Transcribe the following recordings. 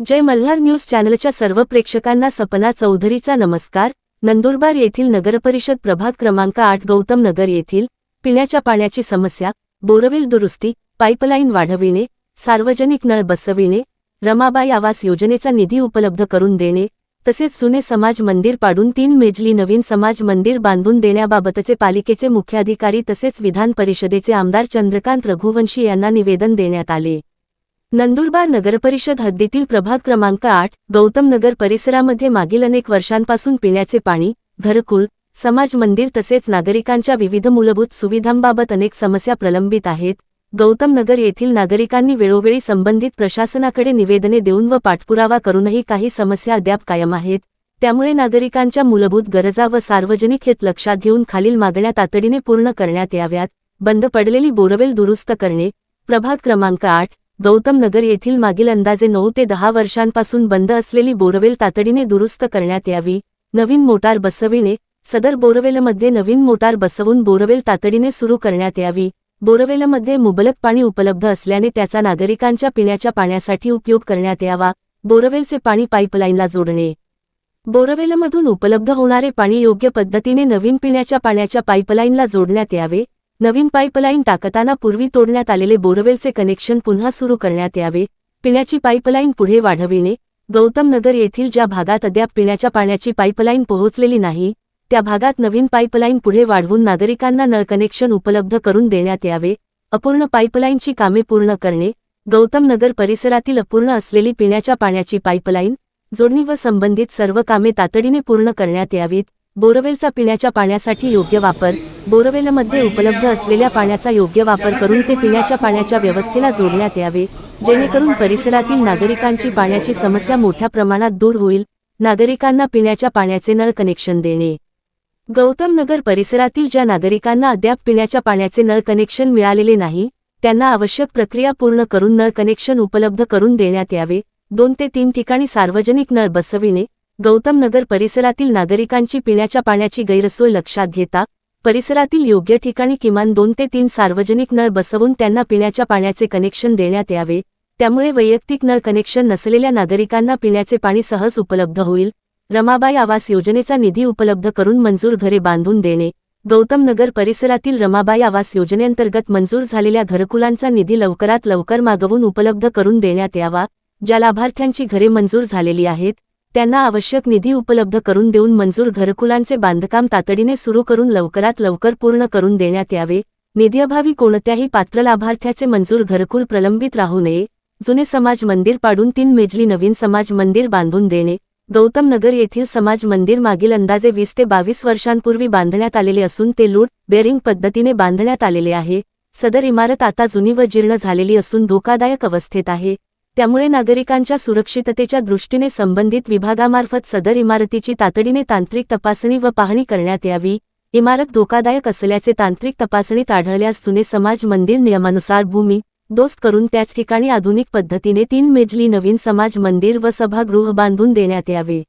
जय Malhar news चॅनलच्या सर्व प्रेक्षकांना सपना चौधरीचा नमस्कार। नंदुरबार येथील नगरपरिषद प्रभाग क्रमांक 8 गौतम नगर येथील पिण्याच्या पाण्याची समस्या, बोरवेल दुरुस्ती, पाईपलाईन वाढविणे, सार्वजनिक नळ बसविणे, रमाबाई आवास योजनेचा निधी उपलब्ध करून देणे, तसेच जुने समाज मंदिर पाडून 3 मेजली नवीन समाज मंदिर बांधून देण्याबाबतचे पालिकेचे मुख्याधिकारी तसेच विधान परिषदेचे आमदार चंद्रकांत रघुवंशी यांना निवेदन देण्यात आले। नंदुरबार नगरपरिषद हद्दीतील प्रभाग क्रमांक 8 गौतम नगर परिसरामध्ये मागील अनेक वर्षांपासून पिण्याचे पाणी, घरकुल, समाज मंदिर तसेच नागरिकांच्या विविध मूलभूत सुविधांबाबत अनेक समस्या प्रलंबित आहेत। गौतम नगर येथील नागरिकांनी वेळोवेळी संबंधित प्रशासनाकडे निवेदने देऊन व पाठपुरावा करूनही काही समस्या अद्याप कायम आहेत। त्यामुळे नागरिकांच्या मूलभूत गरजा व सार्वजनिक हित लक्षात घेऊन खालील मागण्या तातडीने पूर्ण करण्यात याव्यात। बंद पडलेली बोरवेल दुरुस्त करणे। प्रभाग क्रमांक 8 गौतम नगर येथील मागील अंदाजे 9 ते 10 वर्षांपासून बंद असलेली बोरवेल तातडीने दुरुस्त करण्यात यावी। नवीन मोटार बसविणे। सदर बोरवेलमध्ये नवीन मोटार बसवून बोरवेल तातडीने सुरू करण्यात यावी। बोरवेलमध्ये मुबलक पाणी उपलब्ध असल्याने त्याचा नागरिकांच्या पिण्याच्या पाण्यासाठी उपयोग करण्यात यावा। बोरवेलचे पाणी पाईपलाईनला जोडणे। बोरवेलमधून उपलब्ध होणारे पाणी योग्य पद्धतीने नवीन पिण्याच्या पाण्याच्या पाईपलाईनला जोडण्यात यावे। नवीन पाईपलाईन टाकताना पूर्वी तोडण्यात आलेले बोरवेलचे कनेक्शन पुन्हा सुरू करण्यात यावे। पिण्याची पाईपलाईन पुढे वाढविणे। गौतम नगर येथील ज्या भागात अद्याप पिण्याच्या पाण्याची पाईपलाईन पोहोचलेली नाही, त्या भागात नवीन पाईपलाईन पुढे वाढवून नागरिकांना नळ कनेक्शन उपलब्ध करून देण्यात यावे। अपूर्ण पाईपलाईनची कामे पूर्ण करणे। गौतम नगर परिसरातील अपूर्ण असलेली पिण्याच्या पाण्याची पाईपलाईन जोडणी व संबंधित सर्व कामे तातडीने पूर्ण करण्यात यावीत। बोरवेलचा पिण्याच्या पाण्यासाठी योग्य वापर। बोरवेलमध्ये उपलब्ध असलेल्या पाण्याचा योग्य वापर करून ते पिण्याच्या पाण्याच्या व्यवस्थेला जोडण्यात यावे, जेणेकरून परिसरातील नागरिकांची पाण्याची समस्या मोठ्या प्रमाणात दूर होईल। नागरिकांना पिण्याच्या पाण्याचे नळ कनेक्शन देणे। गौतम नगर परिसरातील ज्या नागरिकांना अद्याप पिण्याच्या पाण्याचे नळ कनेक्शन मिळालेले नाही, त्यांना आवश्यक प्रक्रिया पूर्ण करून नळ कनेक्शन उपलब्ध करून देण्यात यावे। 2 ते 3 ठिकाणी सार्वजनिक नळ बसविणे। गौतम नगर परिसरातील नागरिकांची पिण्याच्या पाण्याची गैरसोय लक्षात घेता परिसरातील योग्य ठिकाणी किमान 2 ते 3 सार्वजनिक नळ बसवून त्यांना पिण्याच्या पाण्याचे कनेक्शन देण्यात यावे। त्यामुळे वैयक्तिक नळ कनेक्शन नसलेल्या नागरिकांना पिण्याचे पाणी सहज उपलब्ध होईल। रमाबाई आवास योजनेचा निधी उपलब्ध करून मंजूर घरे बांधून देणे। गौतम नगर परिसरातील रमाबाई आवास योजनेअंतर्गत मंजूर झालेल्या घरकुलांचा निधी लवकरात लवकर मागवून उपलब्ध करून देण्यात यावा। ज्या लाभार्थ्यांची घरे मंजूर झालेली आहेत, त्यांना आवश्यक निधी उपलब्ध करून देऊन मंजूर घरकुलांचे बांधकाम तातडीने सुरू करून लवकरात लवकर पूर्ण करून देण्यात यावे। निधीअभावी कोणत्याही पात्र लाभार्थ्याचे मंजूर घरकुल प्रलंबित राहू नये। जुने समाज मंदिर पाडून 3 मेजली नवीन समाज मंदिर बांधून देणे। गौतम नगर येथील समाज मंदिर मागील अंदाजे 20 ते 22 वर्षांपूर्वी बांधण्यात आलेले असून ते लोड बेअरिंग पद्धतीने बांधण्यात आलेले आहे। सदर इमारत आता जुनी व जीर्ण झालेली असून धोकादायक अवस्थेत आहे। त्यामुळे नागरिकांच्या सुरक्षिततेच्या दृष्टीने संबंधित विभागामार्फत सदर इमारतीची तातडीने तांत्रिक तपासणी व पाहणी करण्यात यावी। इमारत धोकादायक असल्याचे तांत्रिक तपासणीत आढळल्यास जुने समाज मंदिर नियमानुसार भूमी दोस्त करून त्याच ठिकाणी आधुनिक पद्धतीने 3 मेजली नवीन समाज मंदिर व सभागृह बांधून देण्यात यावे।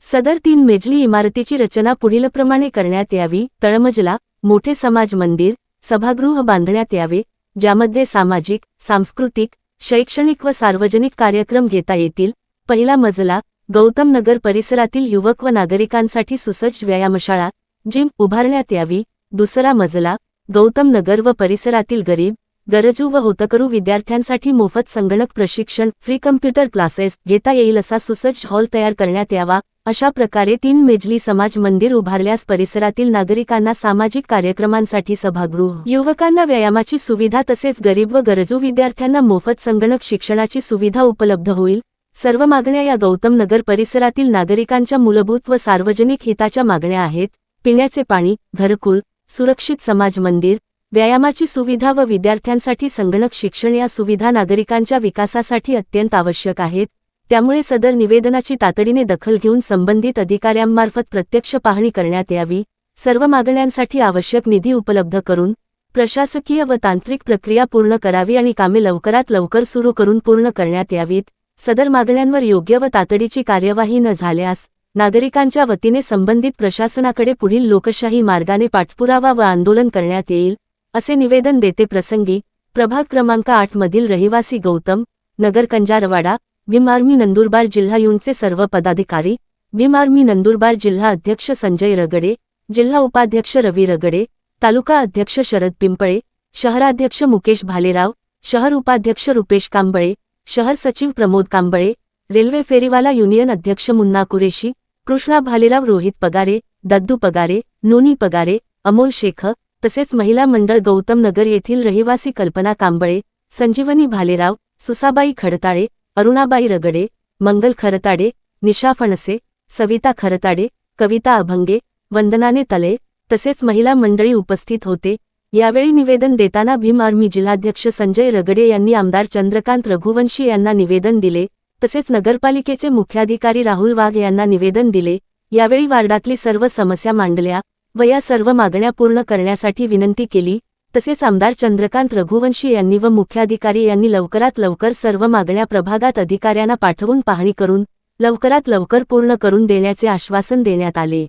सदर 3 मेजली इमारतीची रचना पुढीलप्रमाणे करण्यात यावी। तळमजला मोठे समाज मंदिर, सभागृह बांधण्यात यावे, ज्यामध्ये सामाजिक, सांस्कृतिक, शैक्षणिक व सार्वजनिक कार्यक्रम घेता येतील। पहिला मजला गौतम नगर परिसरातील युवक व नागरिकांसाठी सुसज्ज व्यायामशाळा, जिम उभारण्यात यावी। दुसरा मजला गौतम नगर व परिसरातील गरीब, गरजू व होतकरू विद्यार्थ्यांसाठी मोफत संगणक प्रशिक्षण, फ्री कम्प्युटर क्लासेस घेता येईल असा सुसज्ज हॉल तयार करण्यात यावा। अशा प्रकारे 3 मेजली समाज मंदिर उभारल्यास परिसरातील नागरिकांना सामाजिक कार्यक्रमांसाठी सभागृह, युवकांना व्यायामाची सुविधा तसेच गरीब व गरजू विद्यार्थ्यांना मोफत संगणक शिक्षणाची सुविधा उपलब्ध होईल। सर्व मागण्या या गौतम नगर परिसरातील नागरिकांच्या मूलभूत व सार्वजनिक हिताच्या मागण्या आहेत। पिण्याचे पाणी, घरकुल, सुरक्षित समाज मंदिर, व्यायामाची सुविधा व विद्यार्थ्यांसाठी संगणक शिक्षण या सुविधा नागरिकांच्या विकासासाठी अत्यंत आवश्यक आहेत। त्यामुळे सदर निवेदनाची तातडीने दखल घेऊन संबंधित अधिकाऱ्यांमार्फत प्रत्यक्ष पाहणी करण्यात यावी। सर्व मागण्यांसाठी आवश्यक निधी उपलब्ध करून प्रशासकीय व तांत्रिक प्रक्रिया पूर्ण करावी आणि कामे लवकरात लवकर सुरू करून पूर्ण करण्यात यावीत। सदर मागण्यांवर योग्य व तातडीची कार्यवाही न झाल्यास नागरिकांच्या वतीने संबंधित प्रशासनाकडे पुढील लोकशाही मार्गाने पाठपुरावा व आंदोलन करण्यात येईल, असे निवेदन देते प्रसंगी प्रभाग क्रमांक 8 मधील रहिवासी गौतम नगर कंजारवाडा भीम आर्मी नंदुरबार जिल्हा युनिटचे सर्व पदाधिकारी, भीम आर्मी नंदुरबार जिल्हा अध्यक्ष संजय रगडे, जिल्हा उपाध्यक्ष रवी रगडे, तालुका अध्यक्ष शरद पिंपळे, शहराध्यक्ष मुकेश भालेराव, शहर उपाध्यक्ष रुपेश कांबळे, शहर सचिव प्रमोद कांबळे, रेल्वे फेरीवाला युनियन अध्यक्ष मुन्ना कुरेशी, कृष्णा भालेराव, रोहित पगारे, दद्दू पगारे, नोनी पगारे, अमोल शेख, तसेच महिला मंडळ गौतम नगर येथील रहिवासी कल्पना कांबळे, संजीवनी भालेराव, सुसाबाई खडताळे, अरुणाबाई रगडे, मंगल खरताडे, निशा फणसे, सविता खरताडे, कविता अभंगे, वंदनाने तले तसेच महिला मंडळी उपस्थित होते। यावेळी निवेदन देताना भीम आर्मी जिल्हाध्यक्ष संजय रगडे यांनी आमदार चंद्रकांत रघुवंशी यांना निवेदन दिले, तसेच नगरपालिकेचे मुख्याधिकारी राहुल वाघ यांना निवेदन दिले। यावेळी वार्डातली सर्व समस्या मांडल्या व या सर्व मागण्या पूर्ण करण्यासाठी विनंती केली। तसेच आमदार चंद्रकांत रघुवंशी यांनी व मुख्याधिकारी यांनी लवकरात लवकर सर्व मागण्या प्रभागात अधिकाऱ्यांना पाठवून पाहणी करून लवकरात लवकर पूर्ण करून देण्याचे आश्वासन देण्यात आले।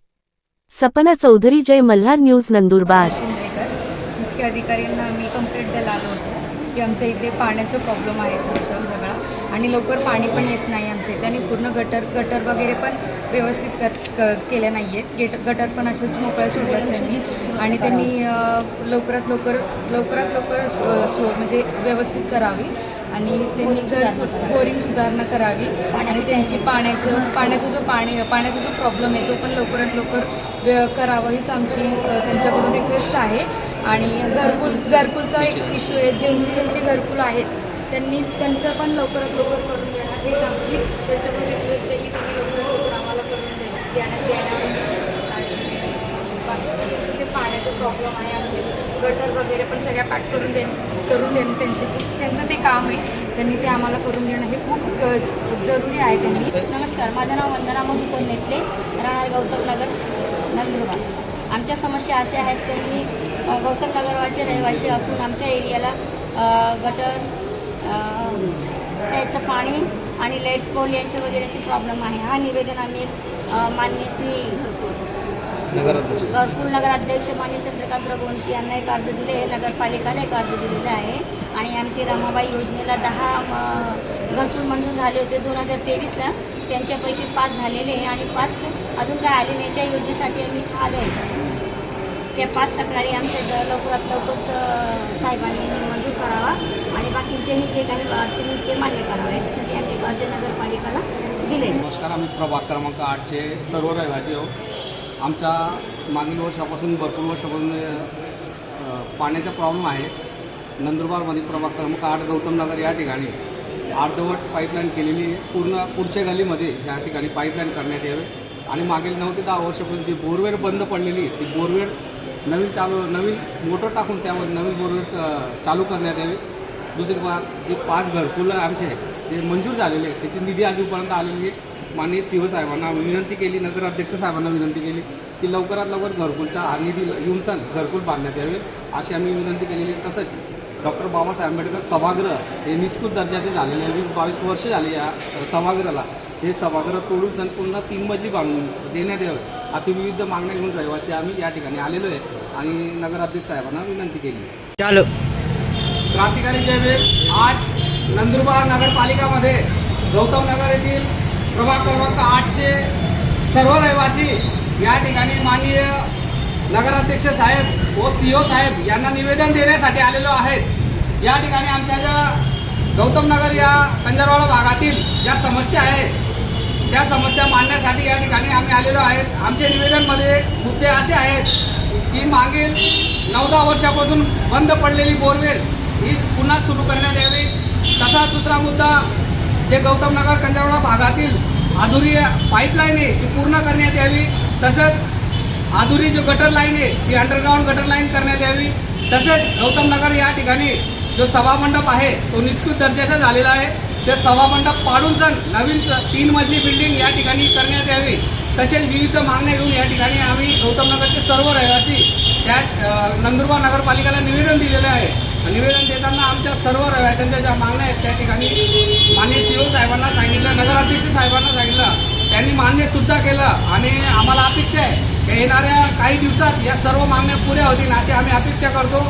सपना चौधरी, जय मल्हार न्यूज, नंदुरबार। मुख्य अधिकाऱ्यांना आम्ही कंप्लेंट द्यायला आलो होतो की आमच्या इथे पाण्याचा प्रॉब्लेम आहे खूप सगळा आणि लवकर पाणी पण येत नाही आमच्या इथे आणि पूर्ण गटर वगैरे पण व्यवस्थित केले नाही आहेत। गटर पण असेच मोकळ्या सोडतात त्यांनी आणि त्यांनी लवकरात लवकर म्हणजे व्यवस्थित करावी आणि त्यांनी बोरिंग सुधारणा करावी आणि त्यांची पाण्याचा जो प्रॉब्लेम आहे तो पण लवकरात लवकर करावा हीच आमची त्यांच्याकडून रिक्वेस्ट आहे। आणि घरकुलचा एक इश्यू आहे, ज्यांचे घरकुल आहेत त्यांचं पण लवकरात लवकर करून देणं हेच आमची त्यांच्याकडून रिक्वेस्ट आहे की त्यांनी लवकरात लवकर आम्हाला करून देण्यावर आणि जे पाण्याचा प्रॉब्लेम आहे आमचे गटर वगैरे पण सगळ्या पॅक करून देणं त्यांचं ते काम आहे, त्यांनी ते आम्हाला करून देणं हे खूप जरुरी आहे त्यांनी। नमस्कार, माझं नाव वंदना मधुकर नेतले, राहणार गौतम नगर नंदुरबार। आमच्या समस्या अशा आहेत की मी गौतम नगरवाडचे रहिवासी असून आमच्या एरियाला गटर, प्यायचं पाणी आणि लाईट पोल यांच्या वगैरेची प्रॉब्लेम आहे। हा निवेदन आम्ही माननीय श्री घरकुल नगराध्यक्ष माननीय चंद्रकांत रघुवंशी यांना एक अर्ज दिले आहे, नगरपालिकेला एक अर्ज दिलेला आहे आणि आमची रमाबाई योजनेला 10 घरकुल मंजूर झाले होते 2023ला, त्यांच्यापैकी 5 झालेले आहे आणि 5 अजून काय आले नाही। त्या योजनेसाठी आम्ही आलो आहे, त्या 5 तक्रारी आमच्या लवकरात लवकर साहेबांनी मंजूर करावा आणि बाकीचेही जे काही अडचणी ते मान्य करावं याच्यासाठी आम्ही अर्ज नगरपालिकेला दिले। नमस्कार, आम्ही प्रभाग क्रमांक 8चे सर्व रहिवासी आहोत। आमच्या मागील वर्षापासून भरपूर वर्षापासून पाण्याचा प्रॉब्लेम आहे। नंदुरबारमध्ये प्रभाग क्रमांक 8 गौतम नगर या ठिकाणी अर्धवट पाईपलाईन केलेली आहे। पूर्ण पुढच्या गलीमध्ये या ठिकाणी पाईपलाईन करण्यात यावे आणि मागील 9 ते 10 वर्षापासून जी बोरवेल बंद पडलेली आहे ती बोरवेल नवीन मोटर टाकून त्यावर नवीन बोरवेल चालू करण्यात यावी। दुसरी बात, जे 5 घरकुलं आमचे जे मंजूर झालेले आहेत त्याची निधी अजूनपर्यंत आलेली आहे। माननीय सीओ साहेबांना विनंती केली, नगराध्यक्ष साहेबांना विनंती केली की लवकरात लवकर घरकुलचा हा निधी येऊन घरकुल बांधण्यात यावे अशी आम्ही विनंती केलेली। तसंच डॉक्टर बाबासाहेब आंबेडकर सभागृह हे निष्कृत दर्जाचे झालेले आहे, 20-22 वर्ष झाली या सभागृहाला। हे सभागृह तोडून संपूर्ण 3 मजली बांधून देण्यात यावे अशी विविध मागण्या घेऊन रहिवासी आम्ही या ठिकाणी आलेलो आहे आणि नगराध्यक्ष साहेबांना विनंती केली। चालू क्रांतिकारी जयभीम। आज नंदुरबार नगरपालिकामध्ये गौतम नगर येथील प्रभाग क्रमांक 8चे सर्व रहिवासी या ठिकाणी माननीय नगराध्यक्ष साहेब व सीओ साहेब यांना निवेदन देण्यासाठी आलेलो आहेत। या ठिकाणी आमच्या ज्या गौतम नगर या कंजारवाडा भागातील ज्या समस्या आहेत त्या समस्या मांडण्यासाठी या ठिकाणी आम्ही आलेलो आहेत। आमच्या निवेदनमध्ये मुद्दे असे आहेत की मागील 9-10 वर्षापासून बंद पडलेली बोरवेल ही पुन्हा सुरू करण्यात यावी। तसाच दुसरा मुद्दा, जे गौतम नगर कंजारवाडा भागातील अधुरी पाईपलाईन आहे ती पूर्ण करण्यात यावी। तसंच अधुरी जो गटर लाईन आहे ती अंडरग्राऊंड गटर लाईन करण्यात यावी। तसेच गौतम नगर या ठिकाणी जो सभामंडप आहे तो निष्कृत दर्जाचा झालेला आहे, ते सभामंडप पाडून नवीन 3 मजली बिल्डिंग या ठिकाणी करण्यात यावी। तसेच विविध मागण्या घेऊन या ठिकाणी आम्ही गौतम नगरचे सर्व रहिवासी त्या नंदुरबार नगरपालिकेला निवेदन दिलेलं आहे। निवेदन देताना आमच्या सर्व रहिवाशांच्या ज्या मागण्या आहेत त्या ठिकाणी माननीय सीओ साहेबांना सांगितलं, नगराध्यक्ष साहेबांना सांगितलं, त्यांनी मान्यसुद्धा केलं आणि आम्हाला अपेक्षा आहे की येणाऱ्या काही दिवसात या सर्व मागण्या पुऱ्या होतील अशी आम्ही अपेक्षा करतो.